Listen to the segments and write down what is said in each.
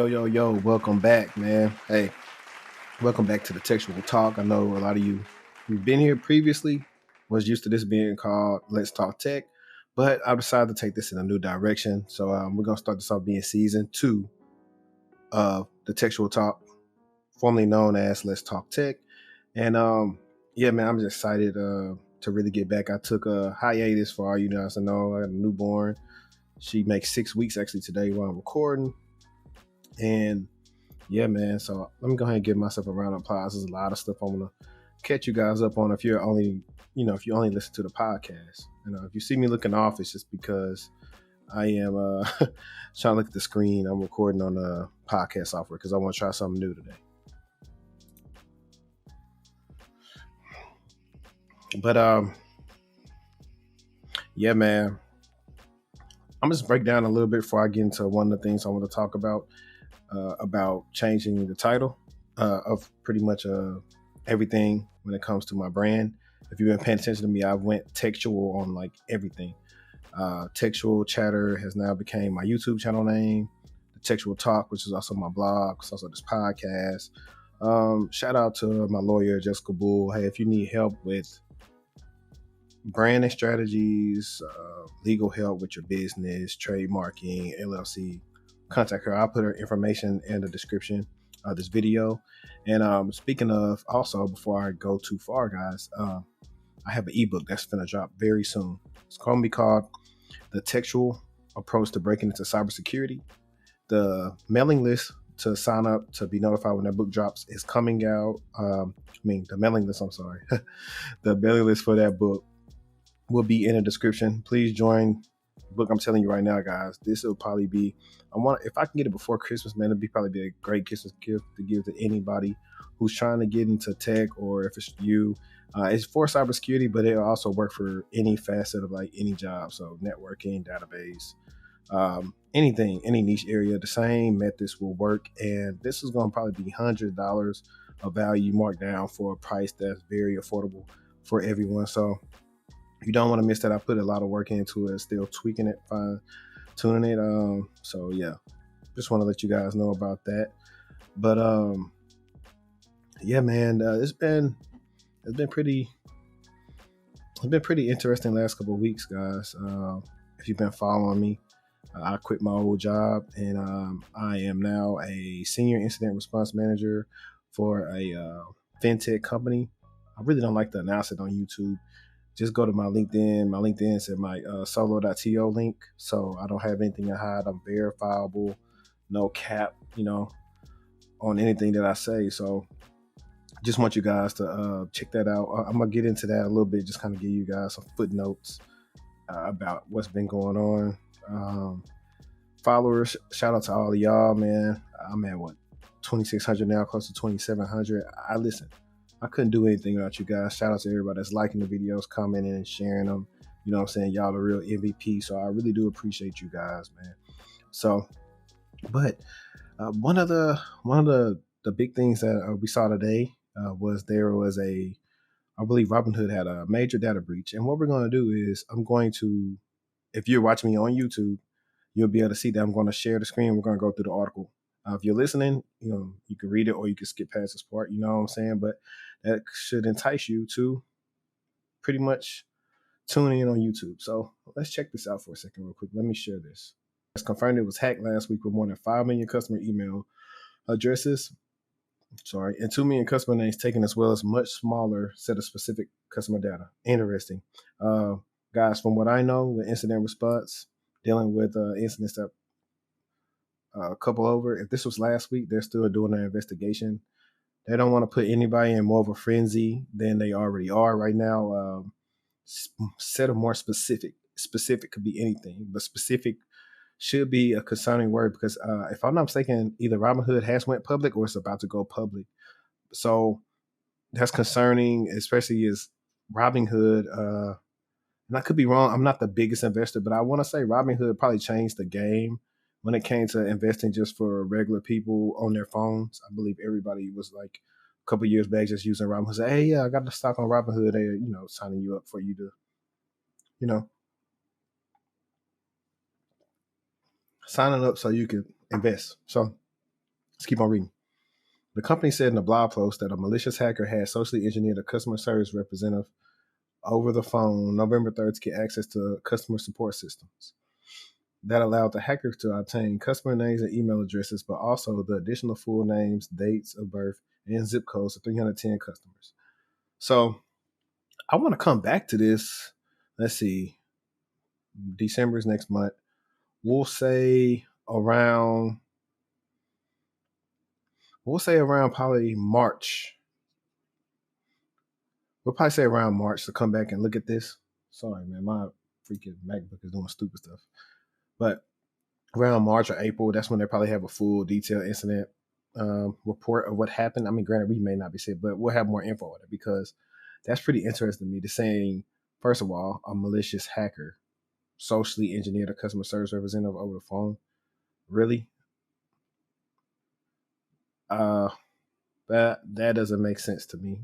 Yo, welcome back, man. Hey, welcome back to the TechTual Talk. I know a lot of you who've been here previously was used to this being called Let's Talk Tech, but I decided to take this in a new direction. So we're going to start this off being season 2 of the TechTual Talk, formerly known as Let's Talk Tech. And yeah, man, I'm just excited to really get back. I took a hiatus for all you guys to know. I had a newborn. She makes 6 weeks actually today while I'm recording. And yeah, man. So let me go ahead and give myself a round of applause. There's a lot of stuff I'm gonna catch you guys up on if you're only, if you only listen to the podcast. If you see me looking off, it's just because I am trying to look at the screen. I'm recording on the podcast software because I want to try something new today. But yeah, man. I'm just break down a little bit before I get into one of the things I want to talk about changing the title of pretty much everything when it comes to my brand. If you've been paying attention to me, I went textual on like everything. Textual Chatter has now became my YouTube channel name. The Textual Talk, which is also my blog, it's also this podcast. Shout out to my lawyer, Jbull. Hey, if you need help with branding strategies, legal help with your business, trademarking, LLC, contact her. I'll put her information in the description of this video. And speaking of, also, before I go too far, guys, I have an ebook that's going to drop very soon. It's going to be called The TechTual Approach to Breaking into Cybersecurity. The mailing list to sign up to be notified when that book drops is coming out. The mailing list, I'm sorry. The mailing list for that book will be in the description. Please join the book. I'm telling you right now, guys, this will probably be, if I can get it before Christmas, man, it'll probably be a great Christmas gift to give to anybody who's trying to get into tech, or if it's you. It's for cybersecurity, but it'll also work for any facet of like any job. So networking, database, anything, any niche area, the same methods will work. And this is going to probably be $100 of value marked down for a price that's very affordable for everyone. So you don't want to miss that. I put a lot of work into it, still tweaking it, fine tuning it. So yeah, just want to let you guys know about that. But yeah, man, it's been pretty interesting last couple of weeks, guys. If you've been following me, I quit my old job and I am now a senior incident response manager for a fintech company. I really don't like to announce it on YouTube. Just go to my LinkedIn. My LinkedIn said my solo.to link. So I don't have anything to hide. I'm verifiable, no cap, on anything that I say. So just want you guys to check that out. I'm going to get into that a little bit, just kind of give you guys some footnotes about what's been going on. Followers, shout out to all of y'all, man. I'm at 2,600 now, close to 2,700. I couldn't do anything without you guys. Shout out to everybody that's liking the videos, commenting and sharing them. You know what I'm saying? Y'all the real MVP. So I really do appreciate you guys, man. So, but one of the big things that we saw today was there was I believe Robinhood had a major data breach. And what we're going to do is if you're watching me on YouTube, you'll be able to see that I'm going to share the screen. We're going to go through the article. If you're listening, you can read it or you can skip past this part, you know what I'm saying? But that should entice you to pretty much tune in on YouTube. So let's check this out for a second real quick. Let me share this. It's confirmed it was hacked last week with more than 5 million customer email addresses. And 2 million customer names taken, as well as much smaller set of specific customer data. Interesting. Guys, from what I know, with incident response, dealing with incidents that a couple over. If this was last week, they're still doing their investigation. They don't want to put anybody in more of a frenzy than they already are right now. Set of more specific. Specific could be anything, but specific should be a concerning word because if I'm not mistaken, either Robinhood has went public or it's about to go public. So that's concerning, especially as Robinhood. And I could be wrong. I'm not the biggest investor, but I want to say Robinhood probably changed the game when it came to investing just for regular people on their phones. I believe everybody was like a couple years back just using Robinhood. Say, hey, yeah, I got the stock on Robinhood. They're, signing you up for you to, signing up so you can invest. So Let's keep on reading. The company said in a blog post that a malicious hacker had socially engineered a customer service representative over the phone November 3rd to get access to customer support systems. That allowed the hackers to obtain customer names and email addresses, but also the additional full names, dates of birth, and zip codes of 310 customers. So I want to come back to this. Let's see. December is next month. We'll say around probably March. We'll probably say around March to come back and look at this. Sorry, man, my freaking MacBook is doing stupid stuff. But around March or April, that's when they probably have a full detailed incident report of what happened. I mean, granted, we may not be sick, but we'll have more info on it because that's pretty interesting to me. To saying, first of all, a malicious hacker socially engineered a customer service representative over the phone. Really? That doesn't make sense to me.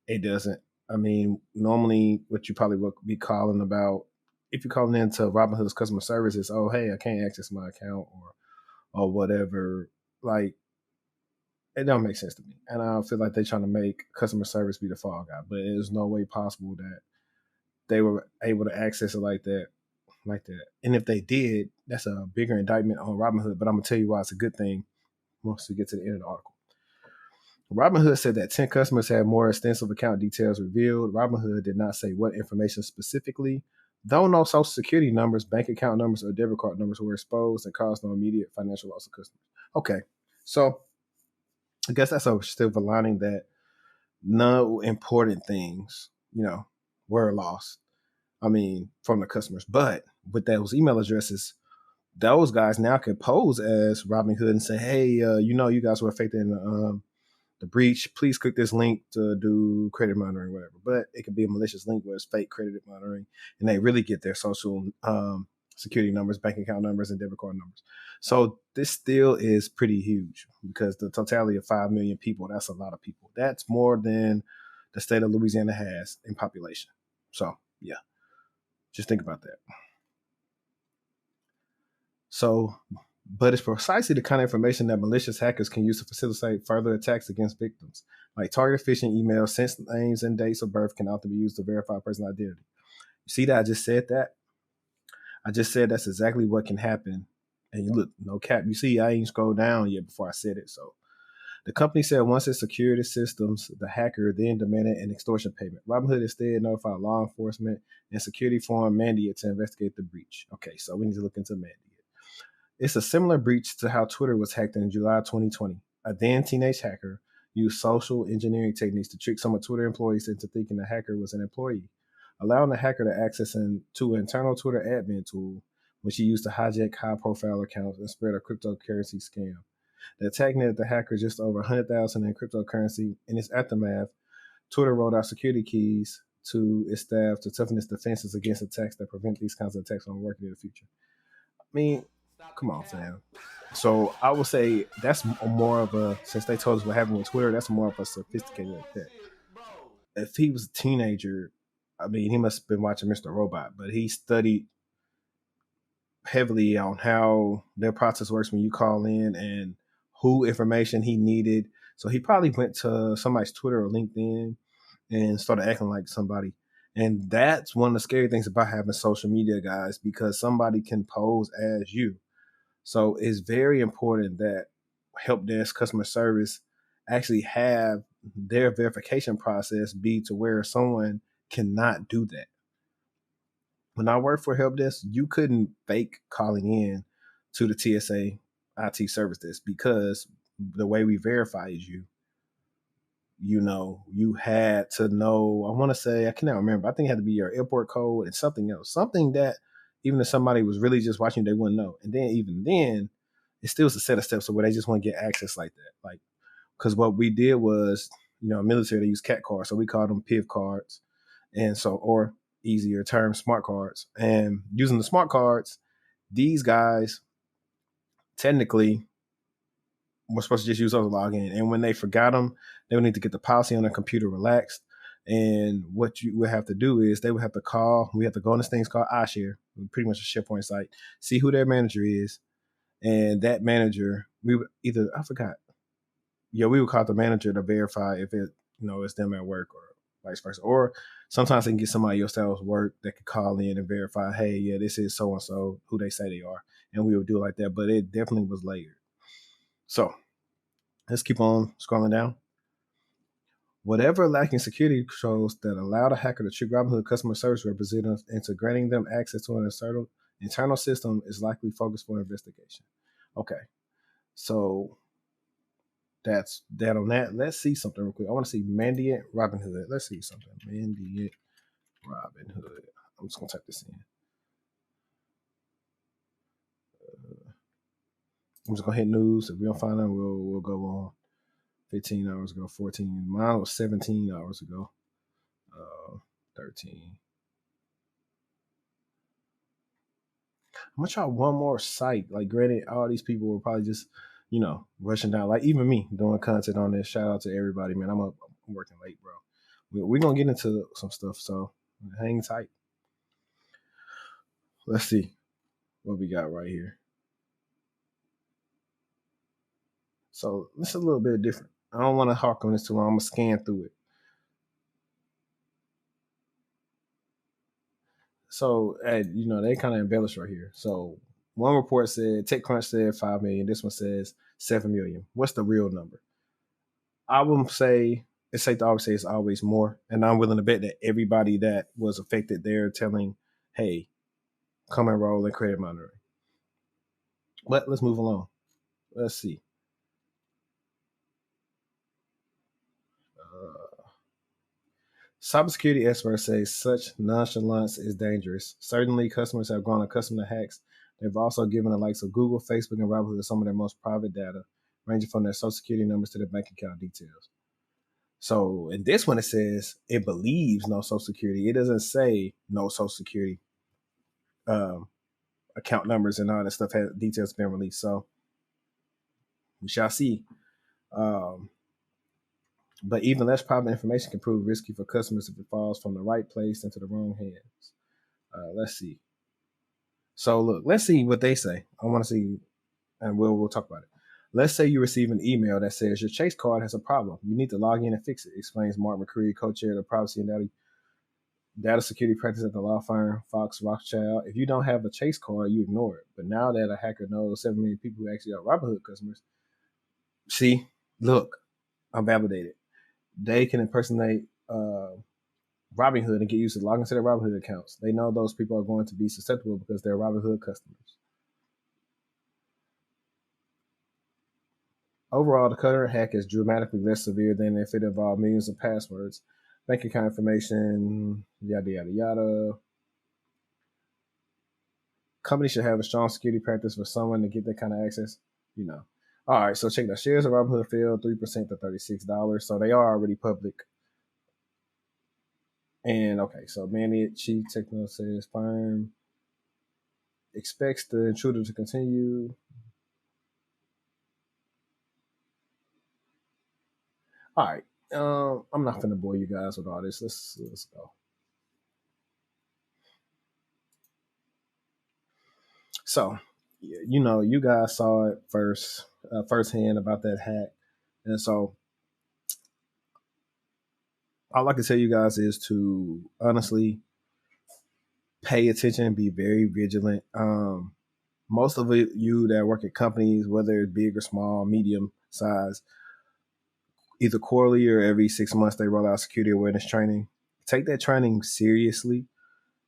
It doesn't. I mean, normally what you probably would be calling about, if you're calling into Robinhood's customer service, is, oh, hey, I can't access my account or whatever. Like, it don't make sense to me. And I feel like they're trying to make customer service be the fall guy, but there's no way possible that they were able to access it like that. And if they did, that's a bigger indictment on Robinhood. But I'm gonna tell you why it's a good thing once we get to the end of the article. Robinhood said that 10 customers had more extensive account details revealed. Robinhood did not say what information specifically, though no social security numbers, bank account numbers, or debit card numbers were exposed and caused no immediate financial loss of customers. Okay, so I guess that's a silver lining, that no important things, were lost. I mean, from the customers. But with those email addresses, those guys now can pose as Robinhood and say, hey, you guys were affected in the breach. Please click this link to do credit monitoring, whatever. But it could be a malicious link where it's fake credit monitoring, and they really get their social security numbers, bank account numbers, and debit card numbers. So this still is pretty huge because the totality of 5 million people, that's a lot of people. That's more than the state of Louisiana has in population. So, yeah, just think about that. So, but it's precisely the kind of information that malicious hackers can use to facilitate further attacks against victims. Like targeted phishing emails, sensitive names and dates of birth can often be used to verify a person's identity. You see that I just said that? I just said that's exactly what can happen. And you look, no cap. You see, I ain't scrolled down yet before I said it. So the company said once it secured its systems, the hacker then demanded an extortion payment. Robinhood instead notified law enforcement and security firm Mandiant to investigate the breach. Okay, so we need to look into Mandiant. It's a similar breach to how Twitter was hacked in July 2020. A then teenage hacker used social engineering techniques to trick some of Twitter employees into thinking the hacker was an employee, allowing the hacker to access to an internal Twitter admin tool, which he used to hijack high-profile accounts and spread a cryptocurrency scam. The attack netted the hacker just over $100,000 in cryptocurrency. In its aftermath, Twitter rolled out security keys to its staff to toughen its defenses against attacks that prevent these kinds of attacks from working in the future. I mean, come on, fam. So I would say that's more of a, since they told us what happened with Twitter, that's more of a sophisticated attack. If he was a teenager, I mean, he must have been watching Mr. Robot, but he studied heavily on how their process works when you call in and who information he needed. So he probably went to somebody's Twitter or LinkedIn and started acting like somebody. And that's one of the scary things about having social media, guys, because somebody can pose as you. So it's very important that help desk customer service actually have their verification process be to where someone cannot do that. When I worked for help desk, you couldn't fake calling in to the TSA IT service desk because the way we verify is you had to know, I want to say, I cannot remember. I think it had to be your airport code and something else, something that even if somebody was really just watching, they wouldn't know. And then even then, it still was a set of steps where they just want to get access like that. Like, because what we did was, military, they use CAT cards. So we called them PIV cards. And so, or easier term, smart cards. And using the smart cards, these guys technically were supposed to just use those to log in. And when they forgot them, they would need to get the policy on their computer relaxed. And what you would have to do is they would have to call. We have to go on this thing called iShare, pretty much a SharePoint site, see who their manager is. And that manager we would either, I forgot. Yeah, we would call the manager to verify if it, it's them at work or vice versa. Or sometimes they can get somebody else that was work that could call in and verify, hey, yeah, this is so and so who they say they are, and we would do it like that. But it definitely was layered. So let's keep on scrolling down. Whatever lacking security controls that allow the hacker to trick Robinhood customer service representatives into granting them access to an internal system is likely focused for investigation. Okay, so that's that on that. Let's see something real quick. I want to see Mandiant Robinhood. Let's see something. Mandiant Robinhood. I'm just gonna type this in. I'm just gonna hit news. If we don't find them, we'll go on. 15 hours ago, 14. Mine was 17 hours ago. 13. I'm gonna try one more site. Like, granted, all these people were probably just, rushing down. Like, even me doing content on this. Shout out to everybody, man. I'm working late, bro. We're gonna get into some stuff, so hang tight. Let's see what we got right here. So this is a little bit different. I don't want to hark on this too long. I'm gonna scan through it. So, they kind of embellish right here. So one report said TechCrunch said 5 million. This one says 7 million. What's the real number? I would say it's safe to always say it's always more. And I'm willing to bet that everybody that was affected, they're telling, hey, come and roll in credit monitoring. But let's move along. Let's see. Cybersecurity experts say such nonchalance is dangerous. Certainly, customers have grown accustomed to hacks. They've also given the likes of Google, Facebook, and Robinhood some of their most private data, ranging from their social security numbers to their bank account details. So in this one, it says it believes no social security. It doesn't say no social security account numbers and all that stuff has details been released. So we shall see. But even less private information can prove risky for customers if it falls from the right place into the wrong hands. Let's see. So look, let's see what they say. I want to see, and we'll talk about it. Let's say you receive an email that says your Chase card has a problem. You need to log in and fix it, explains Mark McCreary, co-chair of the privacy and data security practice at the law firm Fox Rothschild. If you don't have a Chase card, you ignore it. But now that a hacker knows 7 million people who actually are Robinhood customers, see, look, I'm validated. They can impersonate Robinhood and get used to log into their Robinhood accounts. They know those people are going to be susceptible because they're Robinhood customers. Overall, the current hack is dramatically less severe than if it involved millions of passwords, bank account information, yada, yada, yada. Companies should have a strong security practice for someone to get that kind of access. All right, so check that. Shares of Robinhood fell 3% to $36. So they are already public. And okay, so Manny Chief Techno says firm expects the intruder to continue. All right. I'm not gonna bore you guys with all this. Let's go. So, you guys saw it firsthand about that hack, and so all I can tell you guys is to honestly pay attention and be very vigilant. Most of you that work at companies, whether it's big or small, medium size, either quarterly or every 6 months, they roll out security awareness training. Take that training seriously.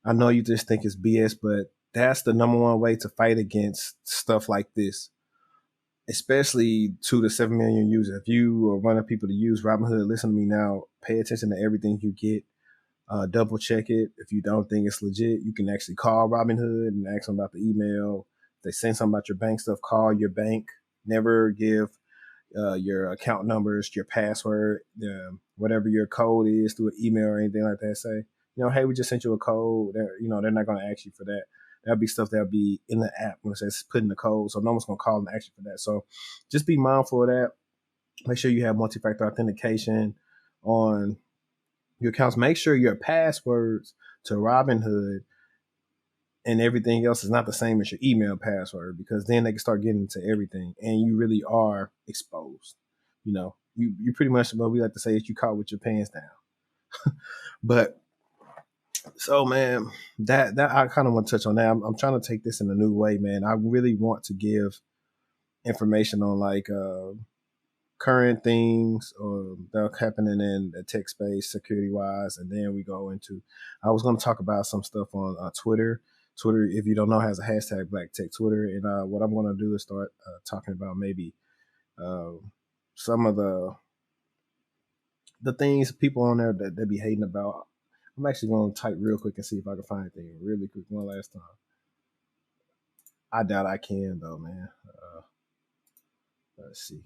I know you just think it's BS, but that's the number one way to fight against stuff like this, especially 2 to 7 million users. If you are one of people to use Robinhood, listen to me now. Pay attention to everything you get. Double check it. If you don't think it's legit, you can actually call Robinhood and ask them about the email. If they say something about your bank stuff, call your bank. Never give your account numbers, your password, whatever your code is through an email or anything like that. Say, hey, we just sent you a code. They're not going to ask you for that. That'll be stuff that'll be in the app when it says put in the code. So no one's going to call and ask you for that. So just be mindful of that. Make sure you have multi-factor authentication on your accounts. Make sure your passwords to Robinhood and everything else is not the same as your email password, because then they can start getting into everything and you really are exposed. You pretty much, what we like to say is, you caught with your pants down. But so, man, that I kind of want to touch on that. I'm trying to take this in a new way, man. I really want to give information on like current things that are happening in the tech space, security wise, and then we go into. I was going to talk about some stuff on Twitter. Twitter, if you don't know, has a hashtag Black Tech Twitter, and what I'm going to do is start talking about maybe uh, some of the things people on there that they be hating about. I'm actually going to type real quick and see if I can find anything really quick one last time. I doubt I can though, man. Let's see.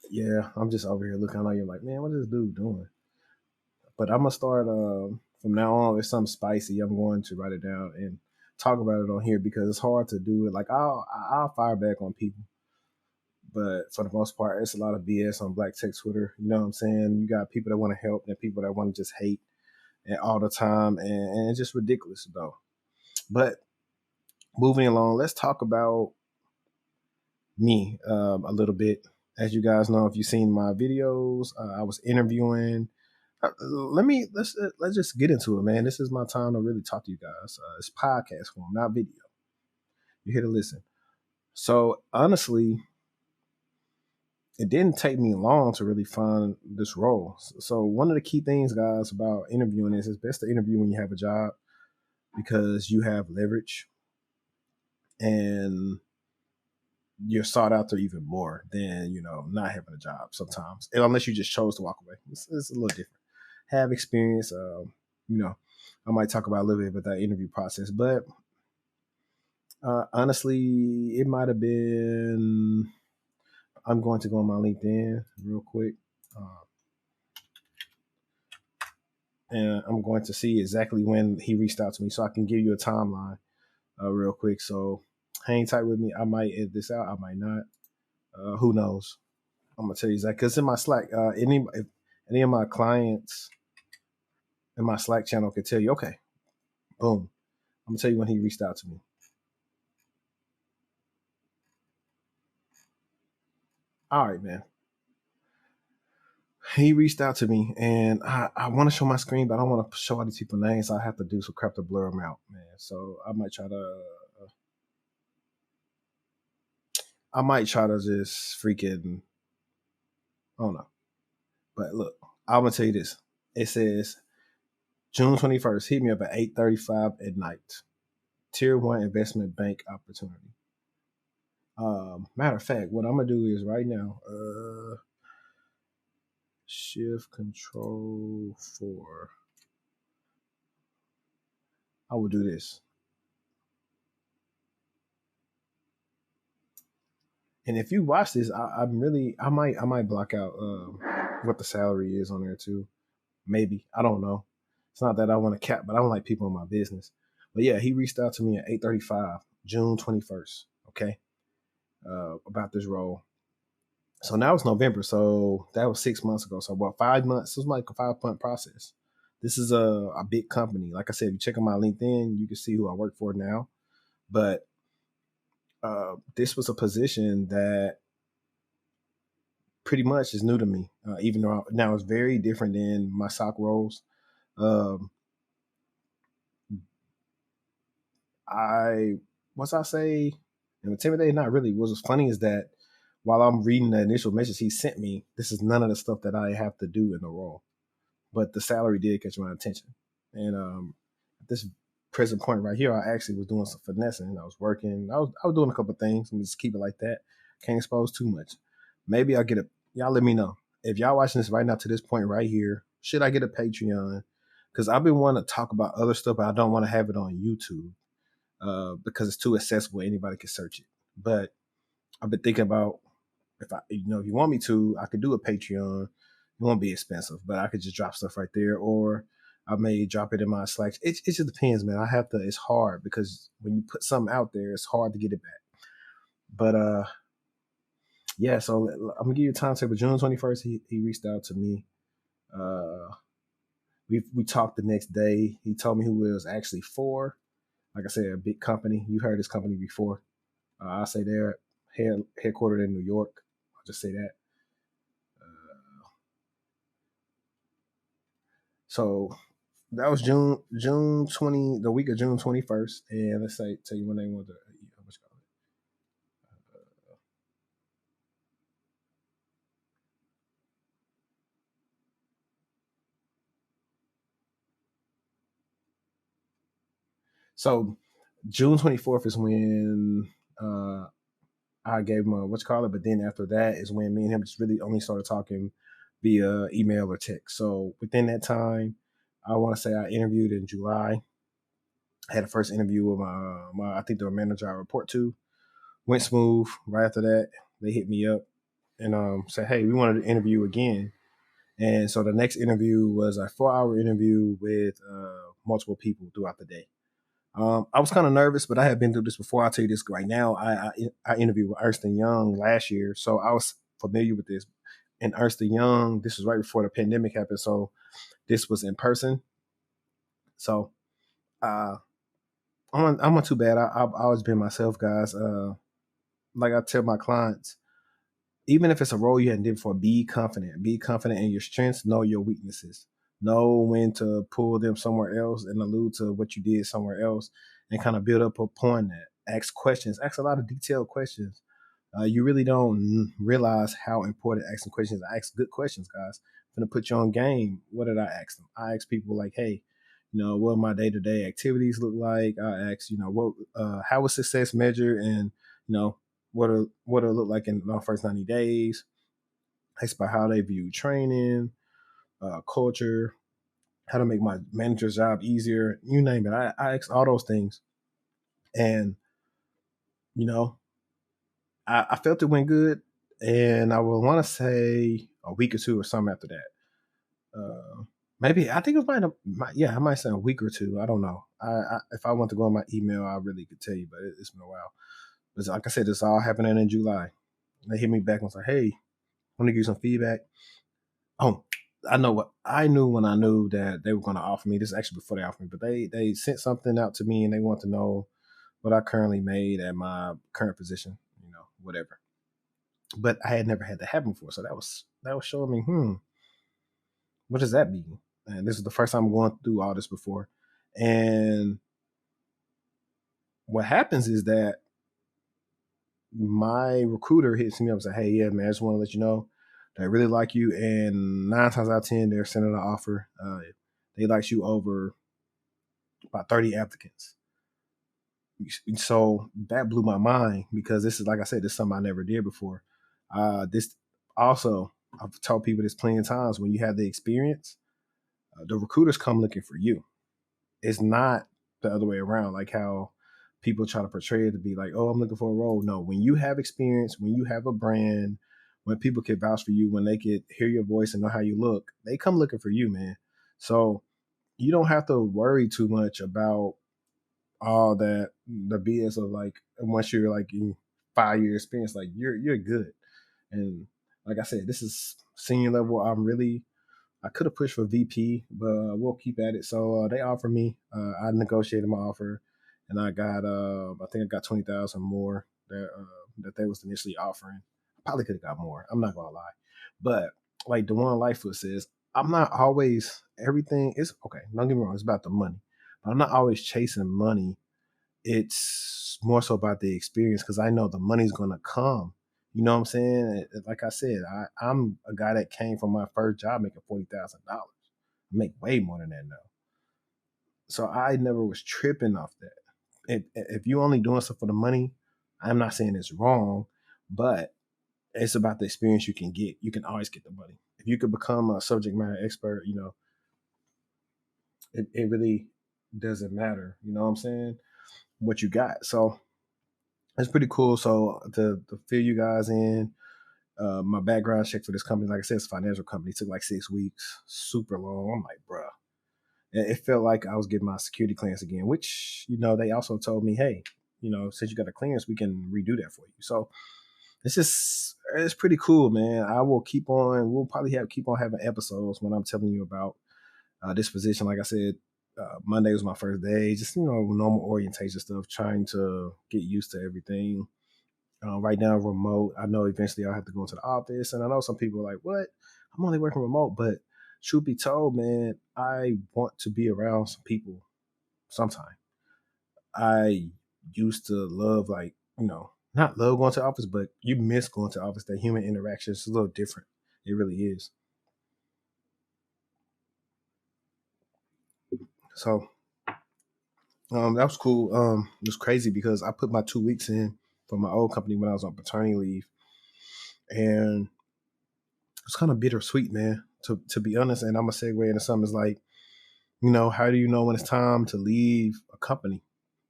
Yeah, I'm just over here looking. I know you're like, man, what is this dude doing? But I'm gonna start from now on. If something spicy, I'm going to write it down and talk about it on here, because it's hard to do it. Like I'll fire back on people, but for the most part, it's a lot of BS on Black Tech Twitter. You know what I'm saying? You got people that want to help and people that want to just hate and all the time, and it's just ridiculous though. But moving along, let's talk about me a little bit. As you guys know, if you've seen my videos, I was interviewing. Let's just get into it, man. This is my time to really talk to you guys. It's podcast form, not video. You're here to listen. So honestly, it didn't take me long to really find this role. So one of the key things, guys, about interviewing is it's best to interview when you have a job, because you have leverage and you're sought after even more than not having a job sometimes, and unless you just chose to walk away. It's a little different. Have experience, you know. I might talk about a little bit about that interview process, but honestly, it might have been. I'm going to go on my LinkedIn real quick, and I'm going to see exactly when he reached out to me, so I can give you a timeline real quick. So hang tight with me. I might edit this out. I might not. Who knows? I'm gonna tell you that because in my Slack, if any of my clients in my Slack channel could tell you, okay, boom, I'm gonna tell you when he reached out to me. All right, man. He reached out to me, and I want to show my screen, but I don't want to show all these people names. So I have to do some crap to blur them out, man. So I might try to just freaking, I don't know. But look, I'm gonna tell you this. It says June 21st. Hit me up at 8:35 at night. Tier 1 investment bank opportunity. Matter of fact, what I'm gonna do is right now, shift control 4. I will do this. And if you watch this, I might block out what the salary is on there too. Maybe, I don't know. It's not that I want to cap, but I don't like people in my business. But yeah, he reached out to me at 8:35, June 21st. Okay, about this role. So now it's November, so that was 6 months ago. So about 5 months. It was like a 5 month process. This is a big company. Like I said, if you check on my LinkedIn, you can see who I work for now. But this was a position that pretty much is new to me. Even though now it's very different than my SOC roles. Um, I What's I say, intimidated? Not really. What was funny is that while I'm reading the initial message he sent me, this is none of the stuff that I have to do in the role. But the salary did catch my attention, and at this present point right here, I actually was doing some finessing. I was working. I was doing a couple of things. I'm just keep it like that. Can't expose too much. Maybe I'll get a. Y'all let me know if y'all watching this right now to this point right here. Should I get a Patreon? Because I've been wanting to talk about other stuff, but I don't want to have it on YouTube because it's too accessible. Anybody can search it. But I've been thinking about if you want me to, I could do a Patreon. It won't be expensive, but I could just drop stuff right there, or I may drop it in my Slack. It just depends, man. I have to. It's hard because when you put something out there, it's hard to get it back. But yeah. So I'm gonna give you a timetable. June 21st, he reached out to me. We talked the next day. He told me who it was actually for. Like I said, a big company. You've heard this company before. I'll say they're headquartered in New York. I'll just say that. So that was June 20, the week of June 21st. And let's say tell you when they want to. So June 24th is when I gave him a what's called it, but then after that is when me and him just really only started talking via email or text. So within that time, I want to say I interviewed in July. I had a first interview with my I think the manager I report to. Went smooth. Right after that, they hit me up and said, "Hey, we wanted to interview again." And so the next interview was a 4-hour interview with multiple people throughout the day. I was kind of nervous, but I had been through this before. I'll tell you this right now. I interviewed with Ernst and Young last year, so I was familiar with this. And Ernst and Young, this was right before the pandemic happened, so this was in person. So uh, I'm not too bad. I've always been myself, guys. Like I tell my clients, even if it's a role you hadn't did before, be confident. Be confident in your strengths. Know your weaknesses. Know when to pull them somewhere else and allude to what you did somewhere else, and kind of build up upon that. Ask questions. Ask a lot of detailed questions. You really don't realize how important asking questions. I ask good questions, guys. I'm gonna put you on game. What did I ask them? I ask people like, hey, what my day to day activities look like. I ask, how was success measured, and you know, what it'll look like in the first 90 days. I ask about how they view training, culture, how to make my manager's job easier. You name it. I ask all those things, and you know, I felt it went good, and I would want to say a week or two or something after that. Maybe I think it I might say a week or two. I don't know. If I want to go on my email, I really could tell you, but it's been a while. But like I said, this all happening in July. They hit me back and was like, "Hey, want to give you some feedback." Oh, I knew when I knew that they were going to offer me. This is actually before they offered me, but they sent something out to me and they want to know what I currently made at my current position. Whatever. But I had never had that happen before, so that was showing me, what does that mean? And this is the first time I'm going through all this before. And what happens is that my recruiter hits me up and says, "Hey, yeah, man, I just want to let you know they really like you." And 9 times out of 10, they're sending an offer. They like you over about 30 applicants. So that blew my mind because this is, like I said, this is something I never did before. This also, I've told people this plenty of times, when you have the experience, the recruiters come looking for you. It's not the other way around, like how people try to portray it to be like, "Oh, I'm looking for a role." No, when you have experience, when you have a brand, when people can vouch for you, when they can hear your voice and know how you look, they come looking for you, man. So you don't have to worry too much about all that the BS of, like, once you're like in 5 year experience, like you're good. And like I said, this is senior level. I could have pushed for VP, but we'll keep at it. So they offered me. I negotiated my offer, and I got. I think I got 20,000 more that they was initially offering. I probably could have got more. I'm not gonna lie, but like the one Lightfoot says, I'm not always everything. Is okay. Don't get me wrong. It's about the money, but I'm not always chasing money. It's more so about the experience because I know the money's gonna come. You know what I'm saying? Like I said, I'm a guy that came from my first job making $40,000. I make way more than that now. So I never was tripping off that. If you only doing stuff for the money, I'm not saying it's wrong, but it's about the experience you can get. You can always get the money. If you could become a subject matter expert, it really doesn't matter. You know what I'm saying? What you got. So it's pretty cool. So to fill you guys in, my background check for this company, like I said, it's a financial company. It took like 6 weeks, super long. I'm like, bruh. It felt like I was getting my security clearance again, which, they also told me, hey, since you got a clearance, we can redo that for you. So it's pretty cool, man. We'll probably keep on having episodes when I'm telling you about This position, like I said, Monday was my first day. Just normal orientation stuff, trying to get used to everything. Right now, remote. I know eventually I'll have to go into the office, and I know some people are like, "What? I'm only working remote." But truth be told, man, I want to be around some people. Sometime I used to love, like, not love going to the office, but you miss going to the office. That human interaction is a little different. It really is. So that was cool. It was crazy because I put my 2 weeks in for my old company when I was on paternity leave, and it's kind of bittersweet, man. To be honest, and I'm gonna segue into something is like, how do you know when it's time to leave a company?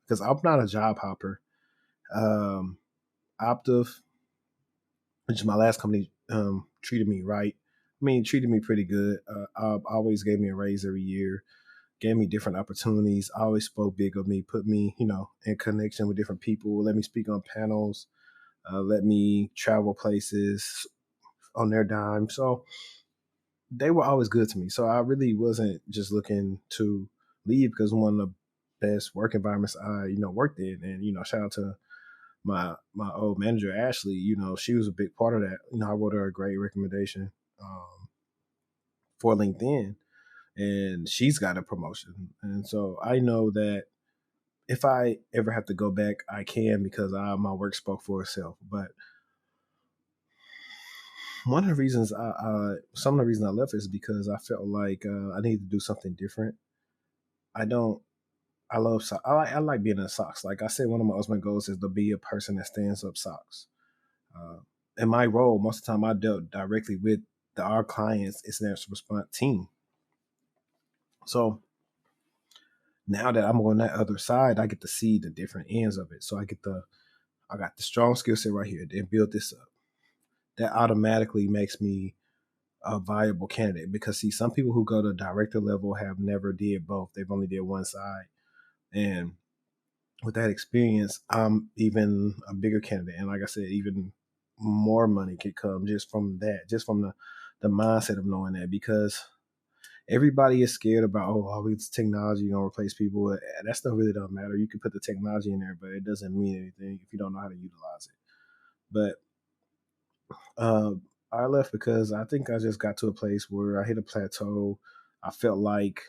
Because I'm not a job hopper. Um, Optiv, which is my last company, treated me right. I mean, treated me pretty good. Always gave me a raise every year, gave me different opportunities, always spoke big of me, put me, in connection with different people, let me speak on panels, let me travel places on their dime. So they were always good to me. So I really wasn't just looking to leave because one of the best work environments I, worked in. And, shout out to my old manager, Ashley. She was a big part of that. I wrote her a great recommendation for LinkedIn, and she's got a promotion. And so I know that if I ever have to go back, I can, because my work spoke for itself. But one of the reasons some of the reasons I left is because I felt like I needed to do something different. I don't. I love socks. I like being in socks. Like I said, one of my ultimate goals is to be a person that stands up socks. Uh, in my role, most of the time I dealt directly with our clients' incident response team. So now that I'm on that other side, I get to see the different ends of it. So I got the strong skill set right here. Then build this up. That automatically makes me a viable candidate, because see, some people who go to director level have never did both. They've only did one side. And with that experience, I'm even a bigger candidate. And like I said, even more money could come just from that, just from the mindset of knowing that, because everybody is scared about, all this technology gonna replace people. That stuff really don't matter. You can put the technology in there, but it doesn't mean anything if you don't know how to utilize it. But uh, I left because I think I just got to a place where I hit a plateau. I felt like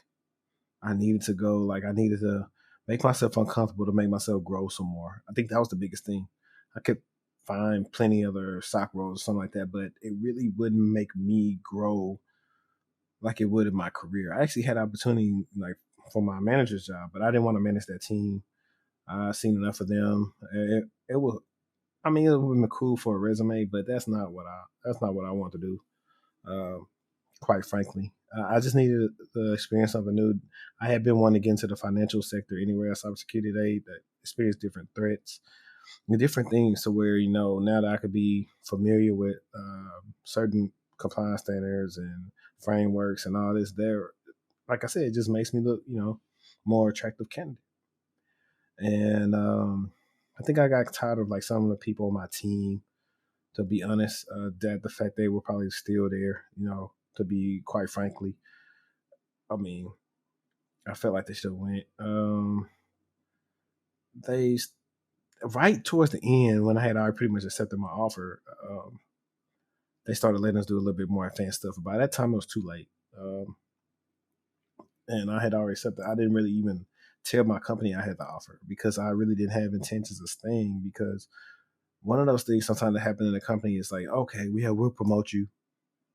I needed to go. Like I needed to make myself uncomfortable to make myself grow some more. I think that was the biggest thing. I could find plenty other sock roles or something like that, but it really wouldn't make me grow like it would in my career. I actually had opportunity, like, for my manager's job, but I didn't want to manage that team. I seen enough of them. It was, I mean, it would have been cool for a resume, but that's not what I want to do. Um, quite frankly, I just needed to experience something new. I had been wanting to get into the financial sector anyway, cybersecurity. That experience different threats, the different things, to where, now that I could be familiar with certain compliance standards and frameworks and all this, there, like I said, it just makes me look, more attractive candidate. And I think I got tired of, like, some of the people on my team, to be honest, that the fact they were probably still there, to be quite frankly. I mean, I felt like they should have went. They Right towards the end, when I had already pretty much accepted my offer, they started letting us do a little bit more advanced stuff. By that time, it was too late, and I had already accepted. I didn't really even tell my company I had the offer, because I really didn't have intentions of staying. Because one of those things sometimes that happen in a company is like, okay, we'll promote you,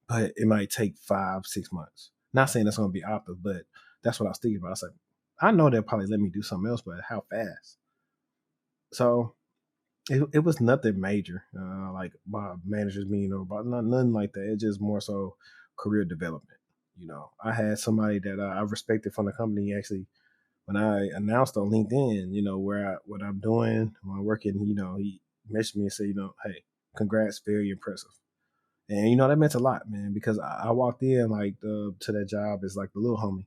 but it might take 5 6 months. Not saying that's going to be optive, but that's what I was thinking about. I was like, I know they'll probably let me do something else, but how fast? So it was nothing major, like my managers meeting or about nothing like that. It's just more so career development. I had somebody that I respected from the company, actually, when I announced on LinkedIn, what I'm doing, when I'm working. He messaged me and said, hey, congrats, very impressive. And that meant a lot, man, because I walked in like to that job as like the little homie.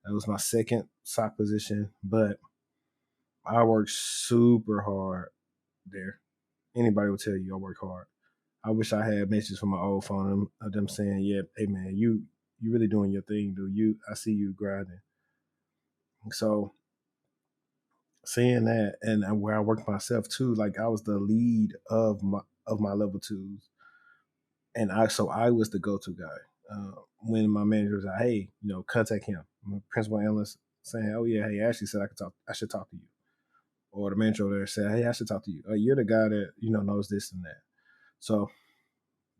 That was my second sock position, but I worked super hard there. Anybody will tell you I work hard. I wish I had messages from my old phone of them saying, "Yeah, hey man, you really doing your thing, dude. I see you grinding. So seeing that, and where I worked myself too, like I was the lead of my level twos, and I was the go to guy. When my manager was like, "Hey, contact him," my principal analyst saying, "Oh yeah, hey, Ashley said I should talk to you," or the manager over there said, "Hey, I should talk to you. You're the guy that knows this and that." So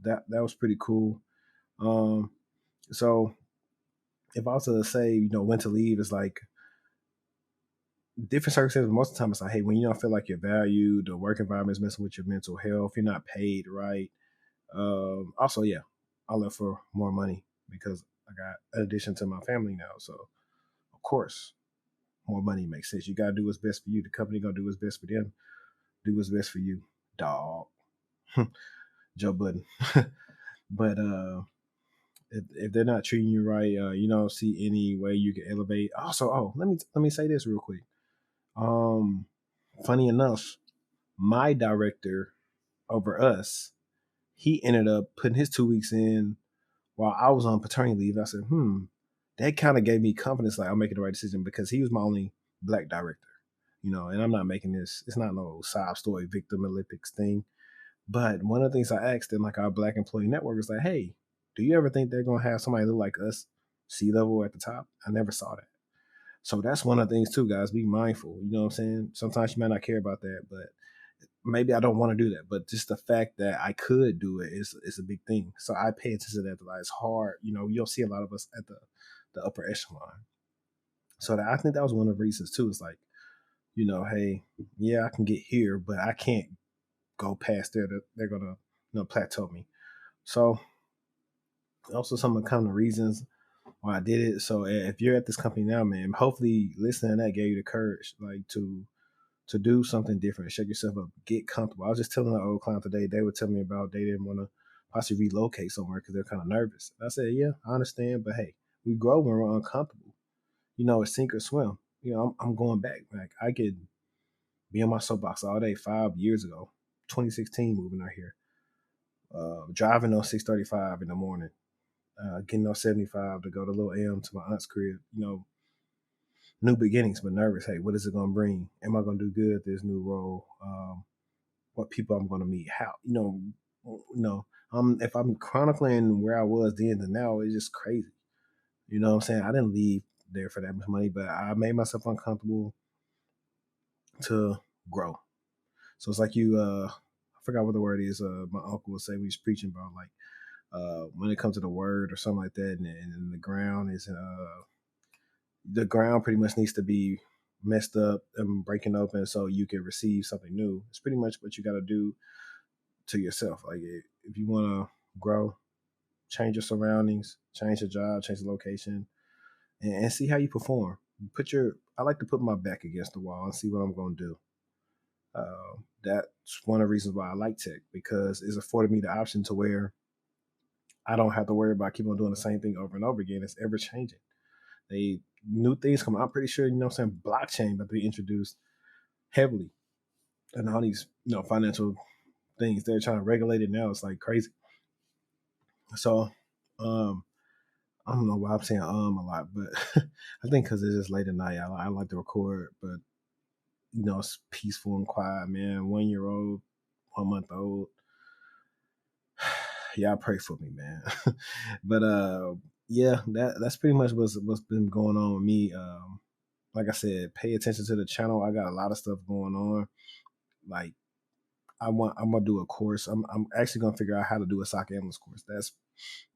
that was pretty cool. Um, so if I was to say, when to leave, it's like different circumstances. Most of the time, it's like, hey, when you don't feel like you're valued, the work environment is messing with your mental health, you're not paid right. Also, yeah, I left for more money because I got an addition to my family now. So, of course, more money makes sense. You got to do what's best for you. The company going to do what's best for them. Do what's best for you, dog. Joe Budden. But if they're not treating you right, you don't see any way you can elevate. Also, let me say this real quick. Um, Funny enough, my director over us, he ended up putting his 2 weeks in while I was on paternity leave. I said, that kind of gave me confidence, like I'm making the right decision because he was my only black director, and I'm not making this, it's not no sob story, victim Olympics thing. But one of the things I asked in like our black employee network was like, hey, do you ever think they're going to have somebody look like us, C-level at the top? I never saw that. So that's one of the things too, guys. Be mindful. You know what I'm saying? Sometimes you might not care about that, but maybe I don't want to do that. But just the fact that I could do it is a big thing. So I pay attention to that. Like it's hard. You don't see a lot of us at the upper echelon. So I think that was one of the reasons too. It's like, hey, yeah, I can get here, but I can't go past there. They're gonna plateau me. So also some of the common reasons why I did it. So if you're at this company now, man, hopefully listening to that gave you the courage, like to do something different, shake yourself up, get comfortable. I was just telling an old client today, they were telling me about they didn't want to possibly relocate somewhere because they're kind of nervous. And I said, yeah, I understand, but hey, we grow when we're uncomfortable. It's sink or swim. I'm going back. Like I could be on my soapbox all day 5 years ago, 2016, moving out here, driving on 635 in the morning, getting on 75 to go to Little M to my aunt's crib. New beginnings, but nervous. Hey, what is it going to bring? Am I going to do good at this new role? What people I'm going to meet? How? If I'm chronicling where I was then to now, it's just crazy. You know what I'm saying? I didn't leave there for that much money, but I made myself uncomfortable to grow. So it's like I forgot what the word is. My uncle would say when he's preaching about like when it comes to the word or something like that, and the ground pretty much needs to be messed up and breaking open so you can receive something new. It's pretty much what you got to do to yourself. Like if you want to grow, change your surroundings, change your job, change the location, and see how you perform. I like to put my back against the wall and see what I'm going to do. That's one of the reasons why I like tech because it's afforded me the option to where I don't have to worry about keep on doing the same thing over and over again. It's ever changing. They New things come out. I'm pretty sure, what I'm saying, blockchain about to be introduced heavily. And all these, financial things. They're trying to regulate it now. It's like crazy. So um I don't know why I'm saying a lot, but I think because it's just late at night. I like to record, but it's peaceful and quiet, man. 1 year old, 1 month old. Y'all pray for me, man. But yeah, that's pretty much what's been going on with me. Like I said, pay attention to the channel. I got a lot of stuff going on. Like I'm gonna do a course. I'm actually gonna figure out how to do a SOC analyst course. That's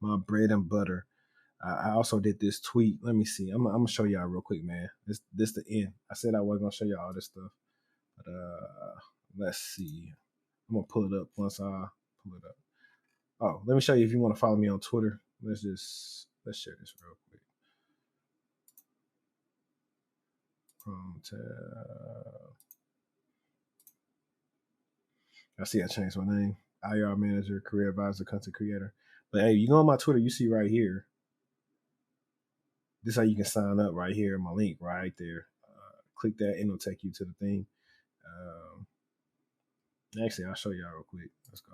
my bread and butter. I also did this tweet. Let me see. I'm gonna show y'all real quick, man. This the end. I said I wasn't gonna show y'all all this stuff, but let's see. I'm gonna pull it up once I pull it up. Oh, let me show you if you want to follow me on Twitter. Let's share this real quick. I see I changed my name. IR manager, career advisor, content creator. But hey, you go on my Twitter, you see right here. This is how you can sign up right here. My link right there. Click that, and it'll take you to the thing. Actually, I'll show y'all real quick. Let's go.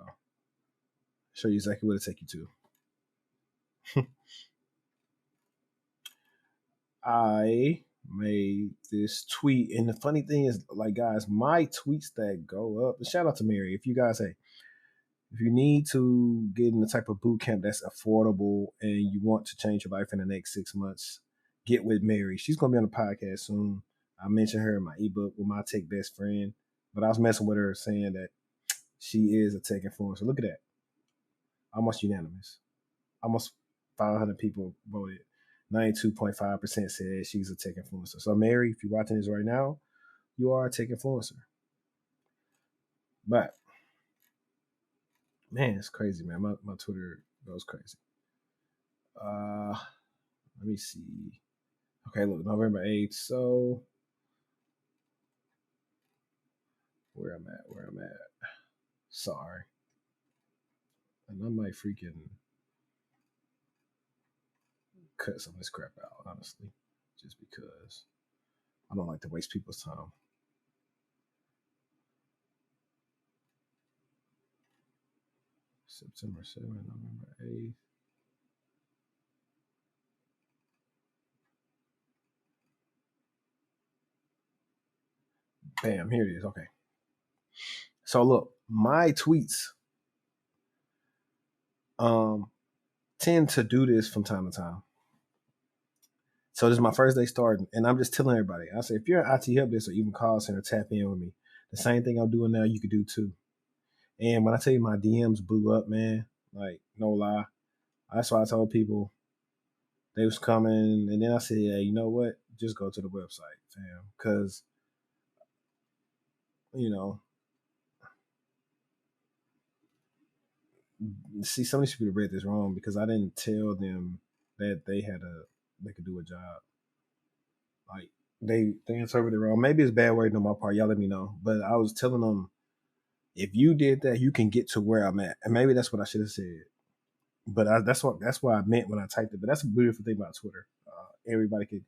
Show you exactly what it'll take you to. I made this tweet, and the funny thing is, like, guys, my tweets that go up. Shout out to Mary. If you guys, hey, if you need to get in the type of boot camp that's affordable and you want to change your life in the next 6 months, get with Mary. She's gonna be on the podcast soon. I mentioned her in my ebook with my tech best friend, but I was messing with her saying that she is a tech influencer. Look at that, almost unanimous. Almost 500 people voted. 92.5% said she's a tech influencer. So, Mary, if you're watching this right now, you are a tech influencer. But, man, it's crazy, man. My Twitter goes crazy. Let me see. Okay, look, November 8th. So, where I'm at. Sorry. And I might freaking cut some of this crap out, honestly, just because I don't like to waste people's time. September 7th, November 8th. Bam, here it is. Okay. So look, my tweets tend to do this from time to time. So this is my first day starting, and I'm just telling everybody. I say, if you're an IT help desk or even call center, tap in with me. The same thing I'm doing now, you could do too. And when I tell you my DMs blew up, man, like no lie, that's why I told people they was coming, and then I said, hey, you know what? Just go to the website, fam, because you know, see, some of these people read this wrong because I didn't tell them that they could do a job. Like they interpreted it wrong. Maybe it's bad wording on my part. Y'all let me know. But I was telling them, if you did that, you can get to where I'm at. And maybe that's what I should have said. But that's what I meant when I typed it. But that's a beautiful thing about Twitter. Everybody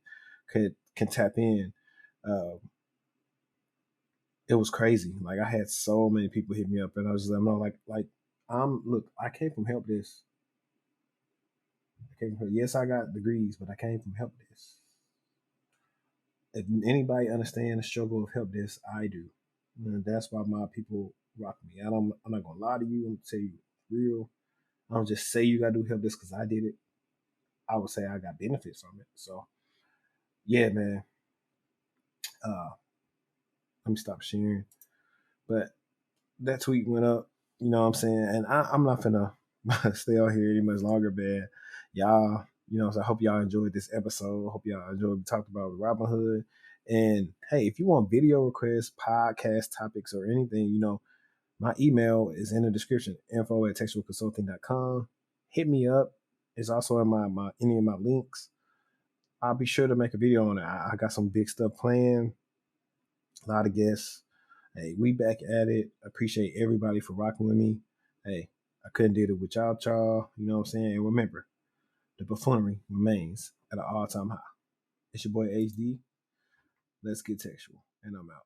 can tap in. It was crazy. Like, I had so many people hit me up, and I was like, look, I came from help desk. Yes, I got degrees, but I came from help desk. If anybody understands the struggle of help desk, I do. And that's why my people rock me. I'm not gonna lie to you. I'm gonna tell you real. I don't just say you gotta do help desk because I did it. I would say I got benefits from it. So yeah, man. Let me stop sharing. But that tweet went up. You know what I'm saying? And I'm not gonna stay on here any much longer, man. Y'all, so I hope y'all enjoyed this episode. Hope y'all enjoyed what we talked about with Robinhood. And hey, if you want video requests, podcast topics, or anything, my email is in the description, info@textualconsulting.com. Hit me up. It's also in my any of my links. I'll be sure to make a video on it. I got some big stuff planned. A lot of guests. Hey, we back at it. Appreciate everybody for rocking with me. Hey, I couldn't do it without y'all. You know what I'm saying? And remember, the buffoonery remains at an all-time high. It's your boy HD. Let's get textual. And I'm out.